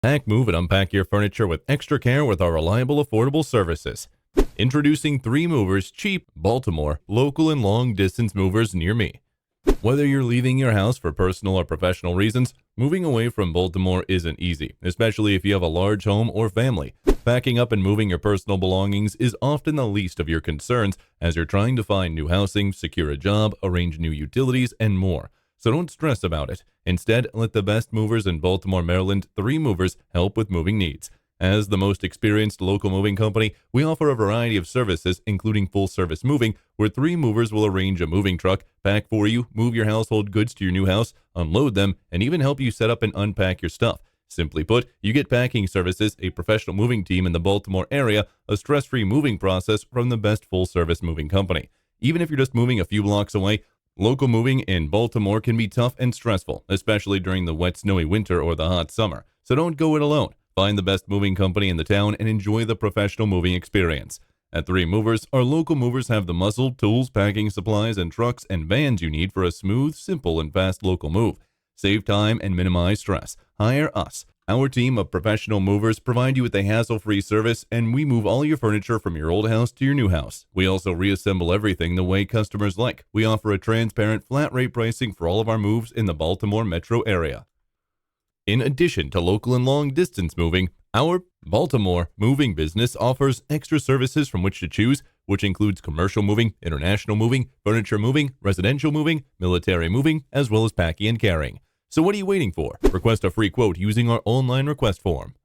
Pack, move, and unpack your furniture with extra care with our reliable, affordable services. Introducing 3 Movers, cheap, Baltimore, local and long-distance movers near me. Whether you're leaving your house for personal or professional reasons, moving away from Baltimore isn't easy, especially if you have a large home or family. Packing up and moving your personal belongings is often the least of your concerns as you're trying to find new housing, secure a job, arrange new utilities, and more. So don't stress about it. Instead, let the best movers in Baltimore, Maryland, 3 Movers, help with moving needs. As the most experienced local moving company, we offer a variety of services, including full-service moving, where 3 Movers will arrange a moving truck, pack for you, move your household goods to your new house, unload them, and even help you set up and unpack your stuff. Simply put, you get packing services, a professional moving team in the Baltimore area, a stress-free moving process from the best full-service moving company. Even if you're just moving a few blocks away, local moving in Baltimore can be tough and stressful, especially during the wet, snowy winter or the hot summer. So don't go it alone. Find the best moving company in the town and enjoy the professional moving experience. At 3 Movers, our local movers have the muscle, tools, packing supplies, and trucks and vans you need for a smooth, simple, and fast local move. Save time and minimize stress. Hire us. Our team of professional movers provide you with a hassle-free service, and we move all your furniture from your old house to your new house. We also reassemble everything the way customers like. We offer a transparent, flat-rate pricing for all of our moves in the Baltimore metro area. In addition to local and long-distance moving, our Baltimore moving business offers extra services from which to choose, which includes commercial moving, international moving, furniture moving, residential moving, military moving, as well as packing and carrying. So what are you waiting for? Request a free quote using our online request form.